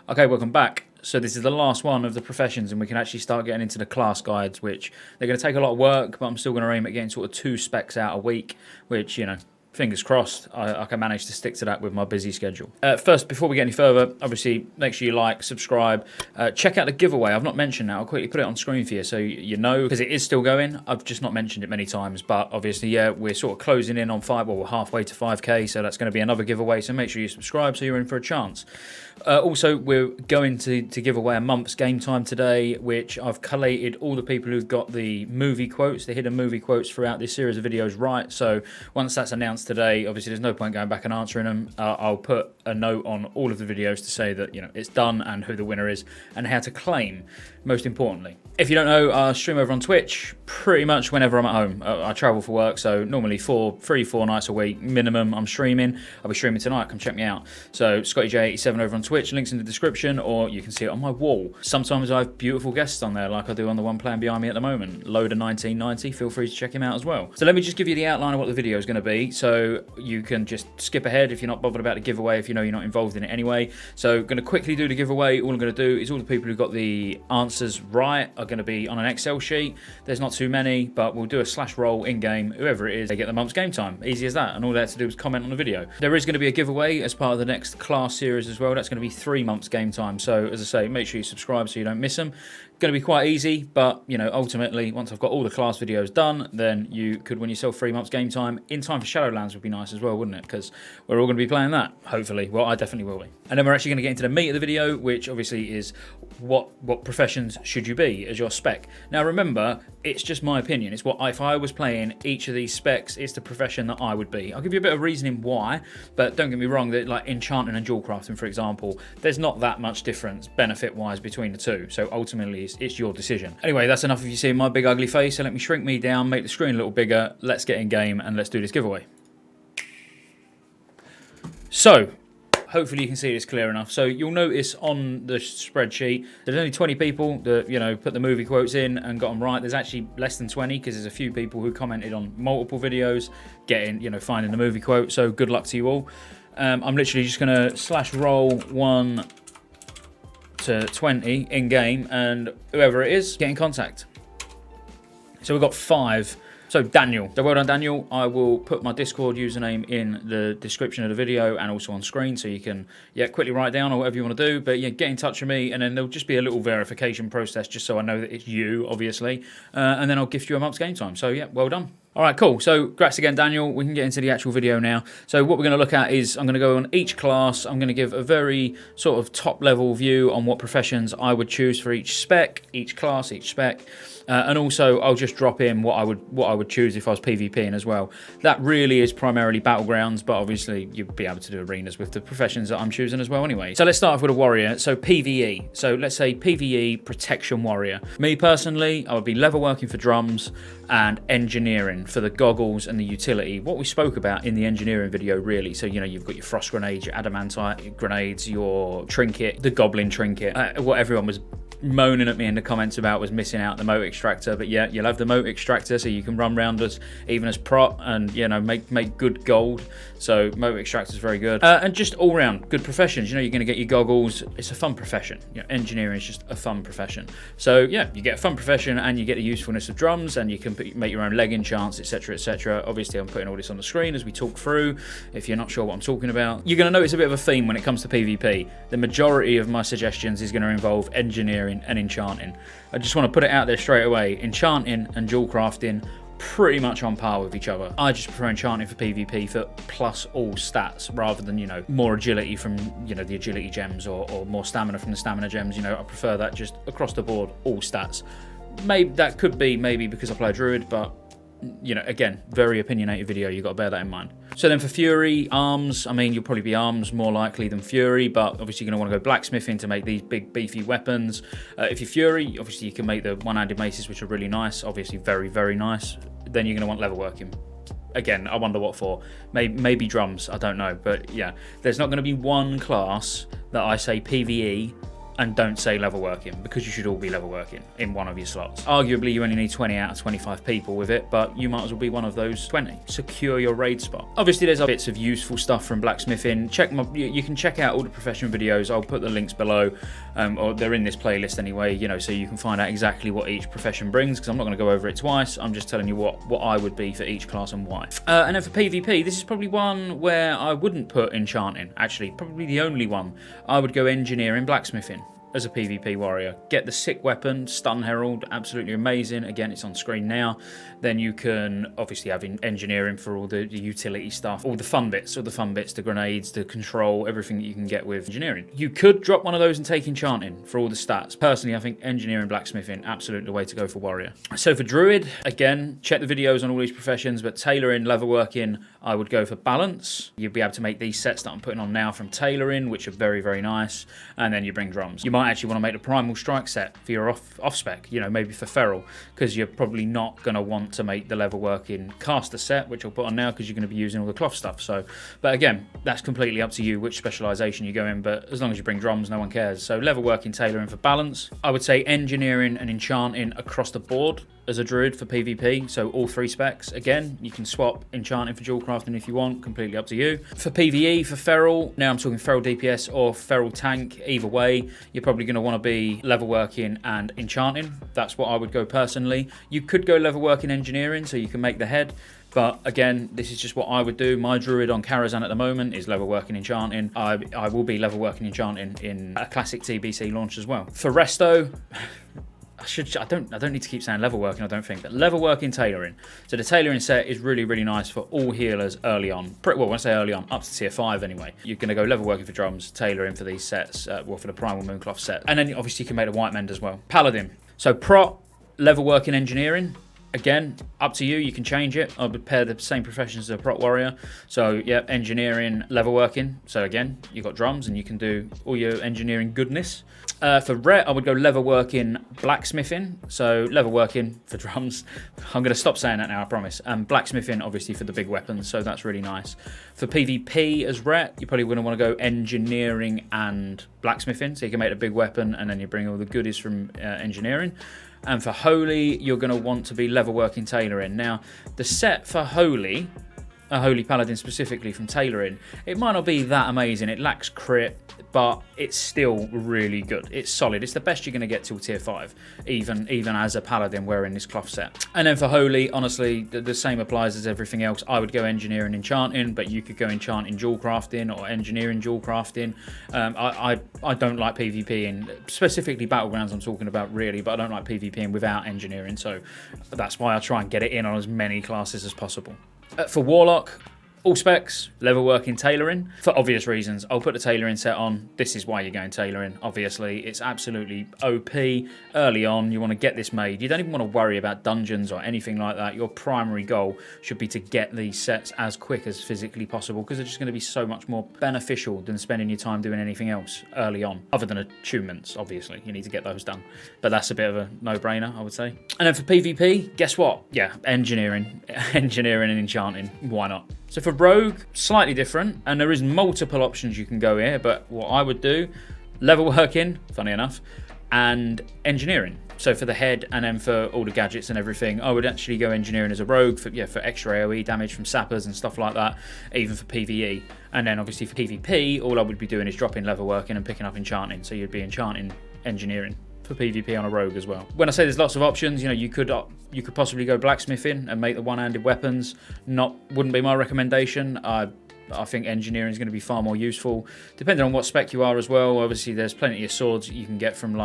Okay, welcome back. So this is the last one of the professions, and we can actually start getting into the class guides, which they're going to take a lot of work, but I'm still going to aim at getting sort of 2 specs out a week, which, you know, fingers crossed, I can manage to stick to that with my busy schedule. First, before we get any further, obviously, make sure you like, subscribe, check out the giveaway. I've not mentioned that. I'll quickly put it on screen for you so you know, because it is still going. I've just not mentioned it many times, but obviously, yeah, we're sort of closing in on we're halfway to 5K, so that's going to be another giveaway, so make sure you subscribe so you're in for a chance. Also, we're going to give away a month's game time today, which I've collated all the people who've got the movie quotes, the hidden movie quotes throughout this series of videos right. So once that's announced today, obviously there's no point going back and answering them. I'll put a note on all of the videos to say that, you know, it's done and who the winner is and how to claim, most importantly. If you don't know, I stream over on Twitch pretty much whenever I'm at home. I travel for work, so normally 3-4 nights a week minimum I'm streaming. I'll be streaming tonight, come check me out. So Scotty J87 over on Twitch, links in the description, or you can see it on my wall. Sometimes I have beautiful guests on there, like I do on the one playing behind me at the moment, Loader 1990. Feel free to check him out as well. So let me just give you the outline of what the video is going to be, so you can just skip ahead if you're not bothered about the giveaway, if you know you're not involved in it anyway. So going to quickly do the giveaway. All I'm going to do is all the people who got the answers right are going to be on an Excel sheet. There's not too many, but we'll do a /roll in game. Whoever it is, they get the month's game time. Easy as that. And all they have to do is comment on the video. There is going to be a giveaway as part of the next class series as well. That's going to be 3 months game time. So as I say, make sure you subscribe so you don't miss them. Going to be quite easy, but you know, ultimately, once I've got all the class videos done, then you could win yourself 3 months game time. In time for Shadowlands would be nice as well, wouldn't it? Because we're all going to be playing that, hopefully. Well, I definitely will be. And then we're actually going to get into the meat of the video, which obviously is what professions should you be as your spec. Now remember, it's just my opinion. It's what, if I was playing each of these specs, it's the profession that I would be. I'll give you a bit of reasoning why, but don't get me wrong, that like enchanting and jewel crafting, for example, there's not that much difference benefit-wise between the two. So ultimately, it's your decision. Anyway, that's enough of you seeing my big ugly face, so let me shrink me down, make the screen a little bigger. Let's get in game and let's do this giveaway. So, hopefully you can see this clear enough. So you'll notice on the spreadsheet, there's only 20 people that, you know, put the movie quotes in and got them right. There's actually less than 20 because there's a few people who commented on multiple videos getting, you know, finding the movie quote. So good luck to you all. I'm literally just going to /roll 1 to 20 in game, and whoever it is, get in contact. So we've got 5. So Daniel, so well done Daniel. I will put my Discord username in the description of the video and also on screen, so you can quickly write down or whatever you want to do. But yeah, get in touch with me, and then there'll just be a little verification process just so I know that it's you, obviously, and then I'll gift you a month's game time. So yeah, well done. All right, cool. So congrats again, Daniel. We can get into the actual video now. So what we're going to look at is I'm going to go on each class. I'm going to give a very sort of top-level view on what professions I would choose for each spec, each class, each spec. And also, I'll just drop in what I would choose if I was PvPing as well. That really is primarily battlegrounds, but obviously you'd be able to do arenas with the professions that I'm choosing as well anyway. So let's start off with a warrior. So PvE. So let's say PvE protection warrior. Me personally, I would be level working for drums and engineering for the goggles and the utility. What we spoke about in the engineering video, really. So, you know, you've got your frost grenades, your adamantite grenades, your trinket, the goblin trinket, what everyone was moaning at me in the comments about was missing out the moat extractor. But yeah, you'll have the moat extractor, so you can run round us even as prop and, you know, make good gold. So moat extractor is very good, and just all round good professions. You know, you're going to get your goggles. It's a fun profession. You know, engineering is just a fun profession. So yeah, you get a fun profession and you get the usefulness of drums, and you can make your own leg enchants, etc., etc. Obviously, I'm putting all this on the screen as we talk through. If you're not sure what I'm talking about, you're going to notice a bit of a theme when it comes to PvP. The majority of my suggestions is going to involve engineering and enchanting. I just want to put it out there straight away. Enchanting and jewel crafting pretty much on par with each other. I just prefer enchanting for PvP for plus all stats rather than, you know, more agility from, you know, the agility gems or more stamina from the stamina gems. You know, I prefer that just across the board, all stats. Maybe that could be because I play a druid, but you know, again, very opinionated video, you've got to bear that in mind. So then for Fury, arms, I mean, you'll probably be arms more likely than Fury, but obviously you're going to want to go blacksmithing to make these big, beefy weapons. If you're Fury, obviously you can make the one-handed maces, which are really nice, obviously very, very nice. Then you're going to want level working. Again, I wonder what for. Maybe drums, I don't know. But yeah, there's not going to be one class that I say PvE and don't say level working, because you should all be level working in one of your slots. Arguably, you only need 20 out of 25 people with it, but you might as well be one of those 20. Secure your raid spot. Obviously, there's bits of useful stuff from blacksmithing. You can check out all the professional videos. I'll put the links below, or they're in this playlist anyway, you know, so you can find out exactly what each profession brings, because I'm not going to go over it twice. I'm just telling you what I would be for each class and why. And then for PvP, this is probably one where I wouldn't put enchanting. Actually, probably the only one. I would go engineering, blacksmithing as a PvP warrior. Get the sick weapon, Stun Herald, absolutely amazing. Again, it's on screen now. Then you can obviously have engineering for all the utility stuff, all the fun bits, the grenades, the control, everything that you can get with engineering. You could drop one of those and take enchanting for all the stats. Personally, I think engineering, blacksmithing, absolutely the way to go for warrior. So for druid, again, check the videos on all these professions, but tailoring, leather working, I would go for balance. You'll be able to make these sets that I'm putting on now from tailoring, which are very, very nice. And then you bring drums. You might actually want to make the primal strike set for your off spec, you know, maybe for feral, because you're probably not going to want to make the leather working caster set, which I'll put on now because you're going to be using all the cloth stuff. So, but again, that's completely up to you which specialization you go in, but as long as you bring drums, no one cares. So leather working, tailoring for balance. I would say engineering and enchanting across the board as a druid for PvP, so all 3 specs. Again, you can swap enchanting for dual crafting if you want, completely up to you. For PvE, for feral, now I'm talking feral DPS or feral tank, either way, you're probably going to want to be level working and enchanting. That's what I would go personally. You could go level working engineering, so you can make the head. But again, this is just what I would do. My druid on Karazhan at the moment is level working enchanting. I will be level working enchanting in a classic TBC launch as well. For resto, I don't need to keep saying level working, I don't think, but level working tailoring. So the tailoring set is really, really nice for all healers early on. Well, when I say early on, up to tier 5 anyway. You're going to go level working for drums, tailoring for these sets, well, for the primal mooncloth set. And then obviously you can make the white mend as well. Paladin. So prot, level working engineering. Again, up to you, you can change it. I would pair the same professions as a prot warrior. So yeah, engineering, level working. So again, you've got drums and you can do all your engineering goodness. For ret, I would go level working blacksmithing. So level working for drums. I'm going to stop saying that now, I promise. And blacksmithing, obviously, for the big weapons. So that's really nice. For PvP as ret, you're probably going to want to go engineering and blacksmithing. So you can make a big weapon and then you bring all the goodies from engineering. And for holy, you're going to want to be level working tailoring. Now, the set for holy, a holy paladin specifically from tailoring, it might not be that amazing. It lacks crit, but it's still really good. It's solid. It's the best you're going to get till tier 5, even as a paladin wearing this cloth set. And then for holy, honestly, the same applies as everything else. I would go engineering enchanting, but you could go enchanting dual crafting or engineering dual crafting. I don't like PvPing, specifically battlegrounds I'm talking about really, but I don't like PvPing without engineering, so that's why I try and get it in on as many classes as possible. For Warlock, all specs, level working tailoring. For obvious reasons, I'll put the tailoring set on. This is why you're going tailoring, obviously. It's absolutely OP. Early on, you want to get this made. You don't even want to worry about dungeons or anything like that. Your primary goal should be to get these sets as quick as physically possible, because they're just going to be so much more beneficial than spending your time doing anything else early on, other than attunements, obviously. You need to get those done. But that's a bit of a no-brainer, I would say. And then for PvP, guess what? Yeah, engineering. Engineering and enchanting. Why not? So for rogue, slightly different, and there is multiple options you can go here, but what I would do, level working, funny enough, and engineering. So for the head and then for all the gadgets and everything, I would actually go engineering as a rogue for extra AoE damage from sappers and stuff like that, even for PvE. And then obviously for PvP, all I would be doing is dropping level working and picking up enchanting. So you'd be enchanting engineering for PvP on a rogue as well. When I say there's lots of options, you could possibly go blacksmithing and make the one-handed weapons. Wouldn't be my recommendation. I think engineering is going to be far more useful, depending on what spec you are as well. Obviously, there's plenty of swords you can get from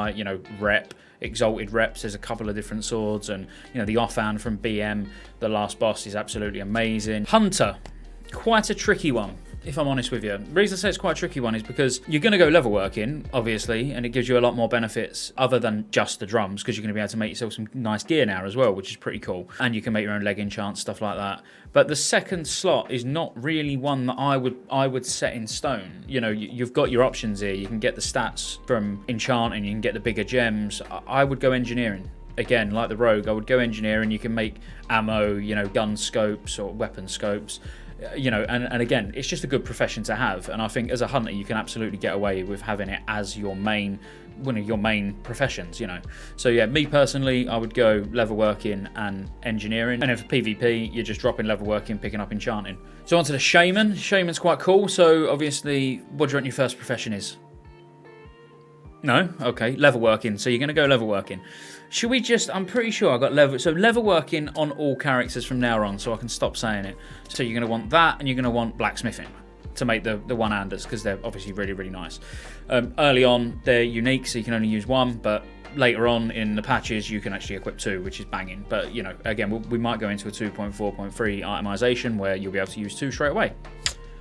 rep, exalted reps. There's a couple of different swords, and the offhand from BM, the last boss, is absolutely amazing. Hunter, quite a tricky one, if I'm honest with you. The reason I say it's quite a tricky one is because you're going to go level working, obviously, and it gives you a lot more benefits other than just the drums, because you're going to be able to make yourself some nice gear now as well, which is pretty cool. And you can make your own leg enchants, stuff like that. But the second slot is not really one that I would set in stone. You've got your options here. You can get the stats from enchanting, you can get the bigger gems. I would go engineering. Again, like the rogue, I would go engineering. You can make ammo, gun scopes or weapon scopes. You know, and again, it's just a good profession to have. And I think as a hunter, you can absolutely get away with having it as your main, one of your main professions, you know. So yeah, me personally, I would go leather working and engineering. And then for PvP, you're just dropping leather working, picking up enchanting. So on to the shaman. Shaman's quite cool. So obviously, what do you reckon your first profession is? No? Okay, leather working. So you're going to go leather working. Should we just, I'm pretty sure I got leather. So leather working on all characters from now on, so I can stop saying it. So you're going to want that, and you're going to want blacksmithing to make the one-handers, because they're obviously really, really nice. Early on, they're unique, so you can only use one, but later on in the patches, you can actually equip 2, which is banging. But, you know, again, we might go into a 2.4.3 itemization where you'll be able to use 2 straight away.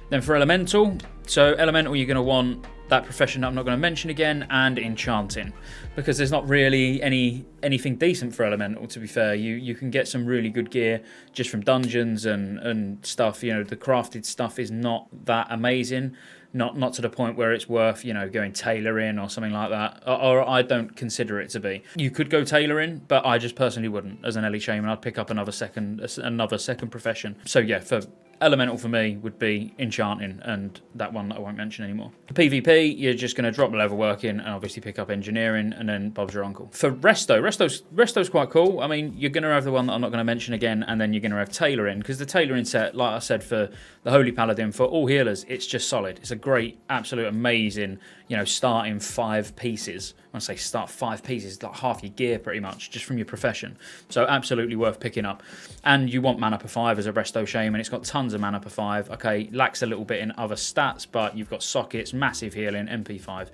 Then for elemental, so elemental, you're going to want that profession that I'm not going to mention again, and enchanting, because there's not really anything decent for elemental, to be fair. You can get some really good gear just from dungeons and stuff. You know, the crafted stuff is not that amazing, not to the point where it's worth, you know, going tailoring or something like that, or I don't consider it to be. You could go tailoring, but I just personally wouldn't. As an Ellie shaman, I'd pick up another second profession. So yeah, for elemental for me would be enchanting, and that one that I won't mention anymore. For PvP, you're just going to drop the level work in and obviously pick up engineering, and then Bob's your uncle. For resto's quite cool. I mean, you're going to have the one that I'm not going to mention again, and then you're going to have tailoring, because the tailoring set, like I said, for the Holy Paladin, for all healers, it's just solid. It's a great, absolute, amazing, you know, starting 5 pieces. When I say start 5 pieces, like half your gear pretty much, just from your profession. So absolutely worth picking up. And you want mana per 5 as a resto shaman. It's got tons of mana per 5. Okay, lacks a little bit in other stats, but you've got sockets, massive healing, MP5.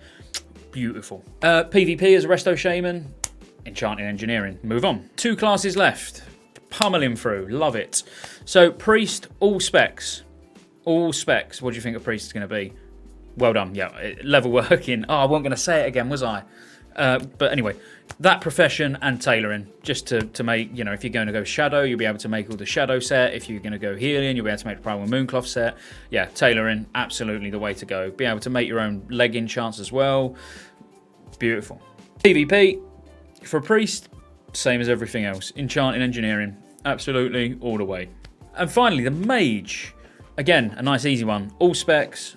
Beautiful. PvP as a resto shaman, enchanting, engineering. Move on. 2 classes left. Pummeling through. Love it. So priest, all specs. All specs. What do you think a priest is going to be? Well done. Yeah, level working. Oh, I wasn't going to say it again, was I? But anyway, that profession and tailoring, just to make, you know, if you're going to go shadow, you'll be able to make all the shadow set. If you're going to go healing, you'll be able to make the primal mooncloth set. Yeah, tailoring, absolutely the way to go. Be able to make your own leg enchants as well. Beautiful. PvP, for a priest, same as everything else. Enchanting, engineering, absolutely all the way. And finally, the mage. Again, a nice easy one. All specs.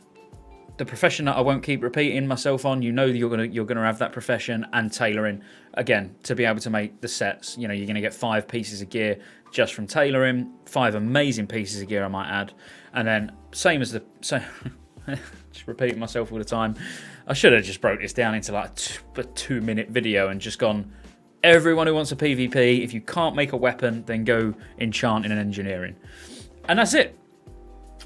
The profession that I won't keep repeating myself on, you know that you're gonna have that profession, and tailoring, again, to be able to make the sets. You know, you're gonna get 5 pieces of gear just from tailoring, 5 amazing pieces of gear, I might add, and then same as the just repeating myself all the time. I should have just broke this down into like a 2-minute video and just gone, everyone who wants a PvP, if you can't make a weapon, then go enchanting and engineering, and that's it.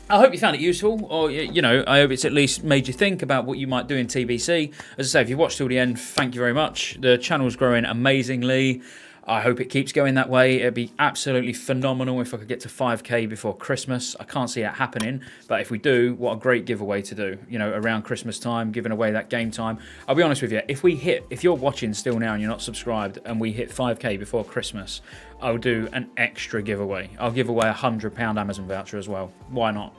I hope you found it useful, or, you know, I hope it's at least made you think about what you might do in TBC. As I say, if you watched till the end, thank you very much. The channel's growing amazingly. I hope it keeps going that way. It'd be absolutely phenomenal if I could get to 5k before Christmas. I can't see it happening, but if we do, what a great giveaway to do. You know, around Christmas time, giving away that game time. I'll be honest with you, if you're watching still now and you're not subscribed, and we hit 5k before Christmas, I'll do an extra giveaway. I'll give away a £100 Amazon voucher as well. Why not?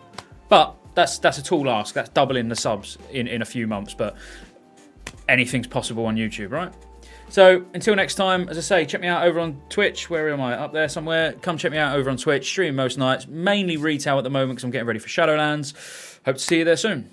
But that's a tall ask. That's doubling the subs in a few months, but anything's possible on YouTube, right? So until next time, as I say, check me out over on Twitch. Where am I? Up there somewhere. Come check me out over on Twitch. Stream most nights. Mainly retail at the moment because I'm getting ready for Shadowlands. Hope to see you there soon.